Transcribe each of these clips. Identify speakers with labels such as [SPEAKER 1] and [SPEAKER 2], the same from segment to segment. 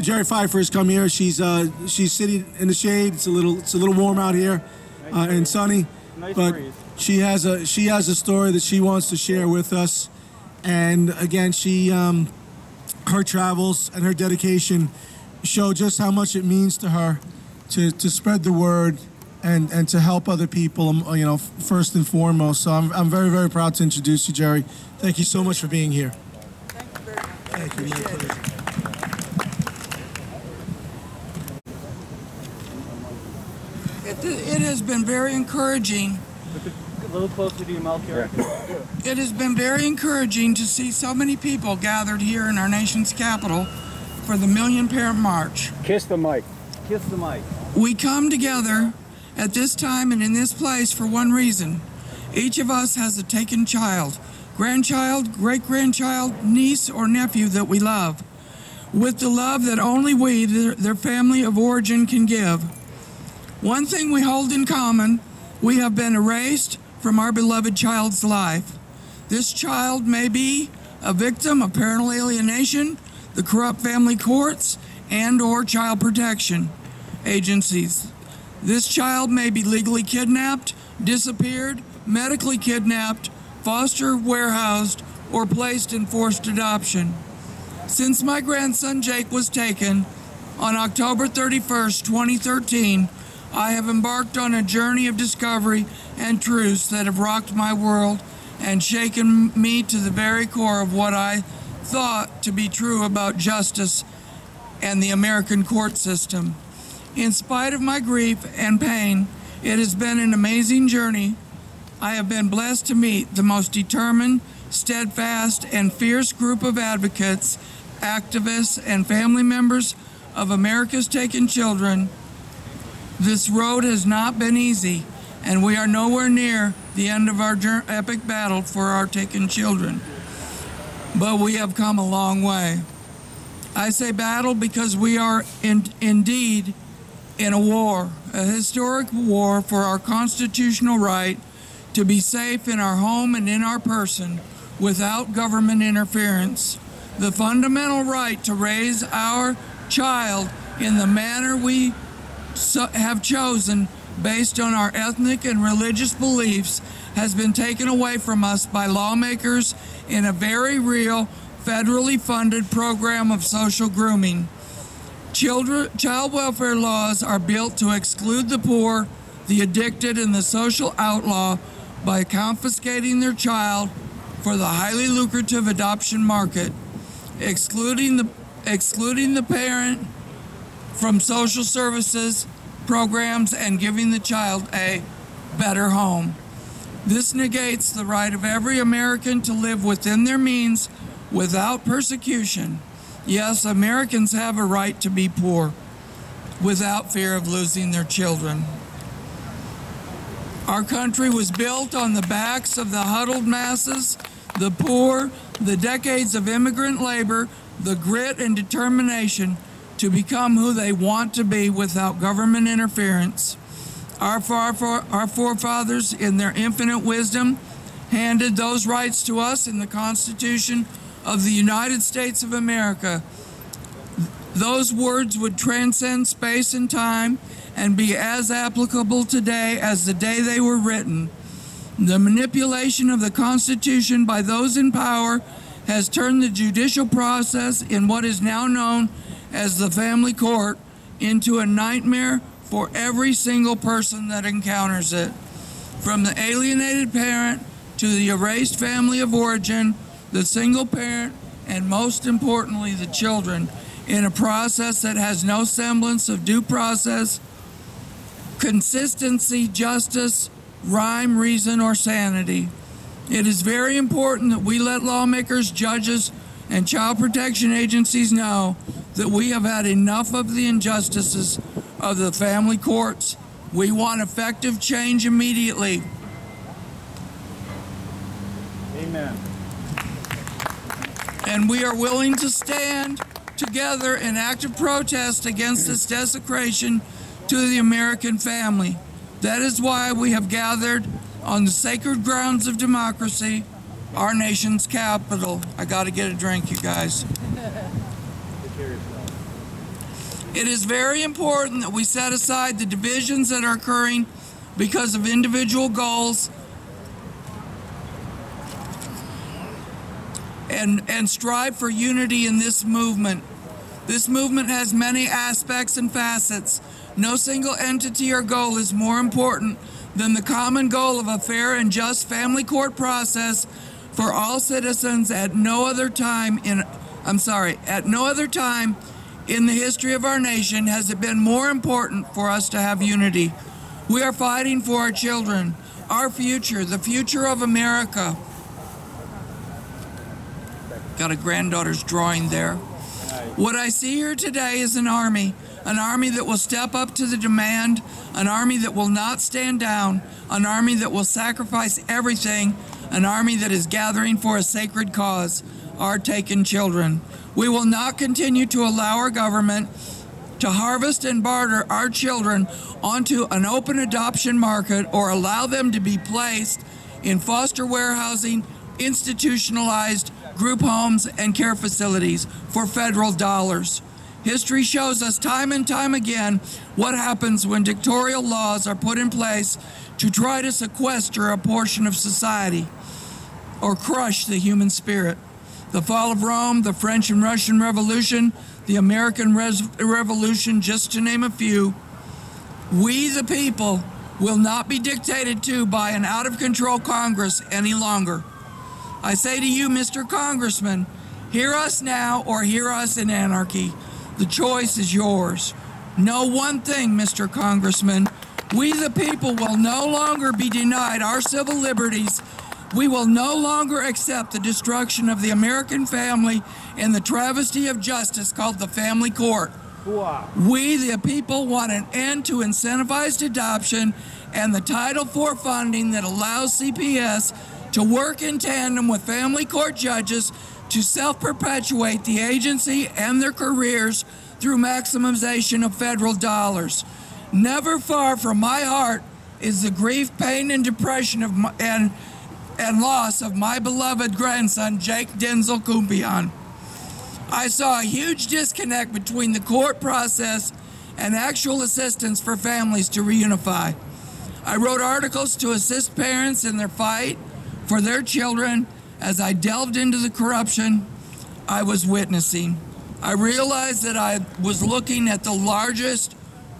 [SPEAKER 1] Geri Pfeiffer has come here. She's sitting in the shade. It's a little warm out here and sunny, but she has a story that she wants to share with us. And again, her travels and her dedication show just how much it means to her to spread the word and to help other people, first and foremost. So I'm very, very proud to introduce you, Geri. Thank you so much for being here.
[SPEAKER 2] Thank you very much.
[SPEAKER 1] Thank you. My pleasure.
[SPEAKER 2] It has been very encouraging.
[SPEAKER 3] A little closer to your mouth, Geri.
[SPEAKER 2] It has been very encouraging to see so many people gathered here in our nation's capital for the Million Parent March.
[SPEAKER 3] Kiss the mic. Kiss the mic.
[SPEAKER 2] We come together at this time and in this place for one reason. Each of us has a taken child, grandchild, great-grandchild, niece, or nephew that we love, with the love that only we, their family of origin, can give. One thing we hold in common: we have been erased from our beloved child's life. This child may be a victim of parental alienation, the corrupt family courts, and/or child protection agencies. This child may be legally kidnapped, disappeared, medically kidnapped, foster warehoused, or placed in forced adoption. Since my grandson Jake was taken on October 31st, 2013, I have embarked on a journey of discovery and truths that have rocked my world and shaken me to the very core of what I thought to be true about justice and the American court system. In spite of my grief and pain, it has been an amazing journey. I have been blessed to meet the most determined, steadfast, and fierce group of advocates, activists, and family members of America's taken children. This road has not been easy, and we are nowhere near the end of our epic battle for our taken children. But we have come a long way. I say battle because we are indeed in a war, a historic war for our constitutional right to be safe in our home and in our person without government interference. The fundamental right to raise our child in the manner we have chosen based on our ethnic and religious beliefs has been taken away from us by lawmakers in a very real, federally funded program of social grooming. Child welfare laws are built to exclude the poor, the addicted, and the social outlaw by confiscating their child for the highly lucrative adoption market, excluding the parent from social services programs, and giving the child a better home. This negates the right of every American to live within their means without persecution. Yes, Americans have a right to be poor without fear of losing their children. Our country was built on the backs of the huddled masses, the poor, the decades of immigrant labor, the grit and determination to become who they want to be without government interference. Our forefathers, in their infinite wisdom, handed those rights to us in the Constitution of the United States of America. Those words would transcend space and time and be as applicable today as the day they were written. The manipulation of the Constitution by those in power has turned the judicial process in what is now known as the family court into a nightmare for every single person that encounters it. From the alienated parent to the erased family of origin, the single parent, and most importantly, the children, in a process that has no semblance of due process, consistency, justice, rhyme, reason, or sanity. It is very important that we let lawmakers, judges, and child protection agencies know that we have had enough of the injustices of the family courts. We want effective change immediately.
[SPEAKER 3] Amen.
[SPEAKER 2] And we are willing to stand together in active protest against this desecration to the American family. That is why we have gathered on the sacred grounds of democracy, our nation's capital. I got to get a drink, you guys. It is very important that we set aside the divisions that are occurring because of individual goals and strive for unity in this movement. This movement has many aspects and facets. No single entity or goal is more important than the common goal of a fair and just family court process for all citizens. At no other time in the history of our nation has it been more important for us to have unity. We are fighting for our children, our future, the future of America. Got a granddaughter's drawing there. What I see here today is an army that will step up to the demand, an army that will not stand down, an army that will sacrifice everything, an army that is gathering for a sacred cause, our taken children. We will not continue to allow our government to harvest and barter our children onto an open adoption market or allow them to be placed in foster warehousing, institutionalized group homes, and care facilities for federal dollars. History shows us time and time again what happens when dictatorial laws are put in place to try to sequester a portion of society or crush the human spirit. The fall of Rome, the French and Russian Revolution, the American Revolution, just to name a few. We, the people, will not be dictated to by an out-of-control Congress any longer. I say to you, Mr. Congressman, hear us now or hear us in anarchy. The choice is yours. Know one thing, Mr. Congressman. We, the people, will no longer be denied our civil liberties. We will no longer accept the destruction of the American family and the travesty of justice called the family court. We, the people, want an end to incentivized adoption and the Title IV funding that allows CPS to work in tandem with family court judges to self-perpetuate the agency and their careers through maximization of federal dollars. Never far from my heart is the grief, pain, and depression of and loss of my beloved grandson, Jake Denzel Kumpion. I saw a huge disconnect between the court process and actual assistance for families to reunify. I wrote articles to assist parents in their fight for their children. As I delved into the corruption I was witnessing, I realized that I was looking at the largest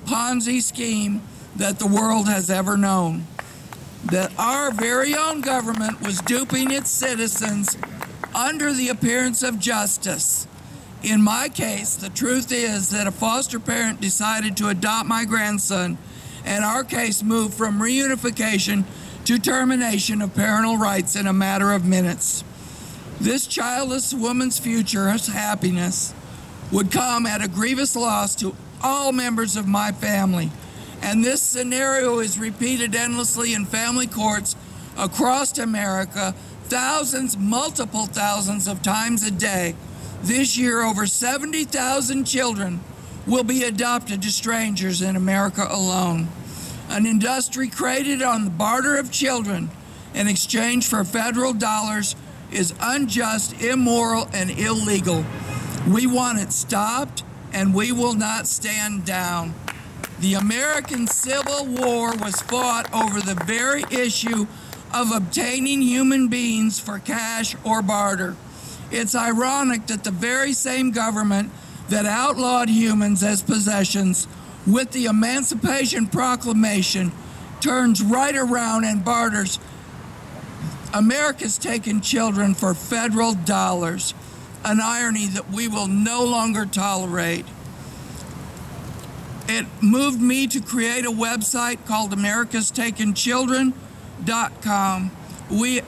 [SPEAKER 2] Ponzi scheme that the world has ever known. That our very own government was duping its citizens under the appearance of justice. In my case, the truth is that a foster parent decided to adopt my grandson, and our case moved from reunification to termination of parental rights in a matter of minutes. This childless woman's future, her happiness, would come at a grievous loss to all members of my family. And this scenario is repeated endlessly in family courts across America, thousands, multiple thousands of times a day. This year, over 70,000 children will be adopted to strangers in America alone. An industry created on the barter of children in exchange for federal dollars is unjust, immoral, and illegal. We want it stopped, and we will not stand down. The American Civil War was fought over the very issue of obtaining human beings for cash or barter. It's ironic that the very same government that outlawed humans as possessions with the Emancipation Proclamation turns right around and barters America's taken children for federal dollars, an irony that we will no longer tolerate. It moved me to create a website called americastakenchildren.com. We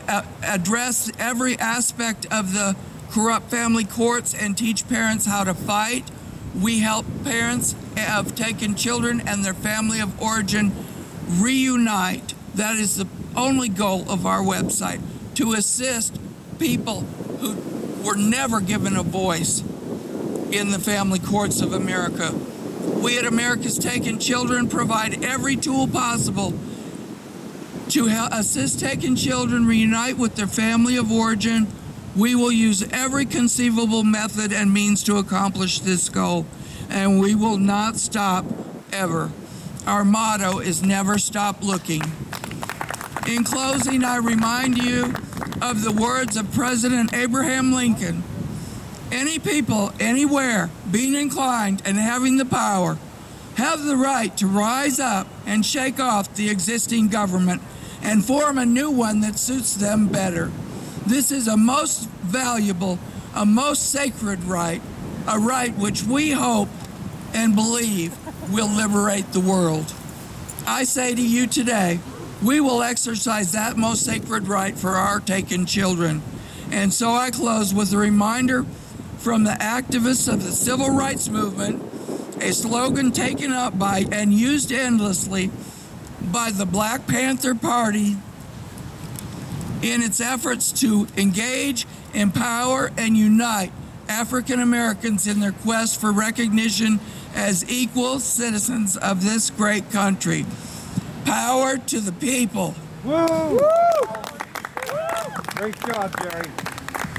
[SPEAKER 2] address every aspect of the corrupt family courts and teach parents how to fight. We help parents of taken children and their family of origin reunite. That is the only goal of our website, to assist people who were never given a voice in the family courts of America. We at America's Taken Children provide every tool possible to assist taken children reunite with their family of origin. We will use every conceivable method and means to accomplish this goal. and we will not stop ever. Our motto is never stop looking. In closing, I remind you of the words of President Abraham Lincoln. Any people, anywhere, being inclined and having the power, have the right to rise up and shake off the existing government and form a new one that suits them better. This is a most valuable, a most sacred right, a right which we hope and believe will liberate the world. I say to you today, we will exercise that most sacred right for our taken children. And so I close with a reminder from the activists of the civil rights movement, a slogan taken up by and used endlessly by the Black Panther Party in its efforts to engage, empower, and unite African Americans in their quest for recognition as equal citizens of this great country. Power to the people.
[SPEAKER 3] Woo! Woo! Great job, Geri.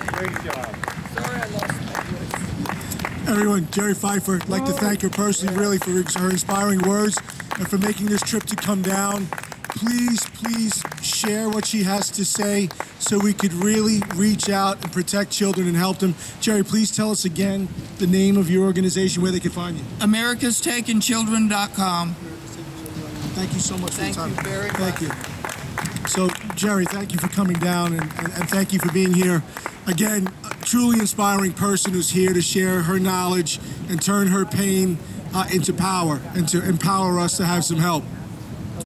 [SPEAKER 3] Great job.
[SPEAKER 2] Sorry I lost my voice.
[SPEAKER 1] Everyone, Geri Pfeiffer, I'd like to thank her personally, really, for her inspiring words and for making this trip to come down. Please, please share what she has to say so we could really reach out and protect children and help them. Geri, please tell us again the name of your organization, where they can find you.
[SPEAKER 2] AmericasTakenChildren.com.
[SPEAKER 1] Thank you so much for your time.
[SPEAKER 2] Thank you very much.
[SPEAKER 1] Thank you. So, Geri, thank you for coming down and thank you for being here. Again, a truly inspiring person who's here to share her knowledge and turn her pain into power and to empower us to have some help.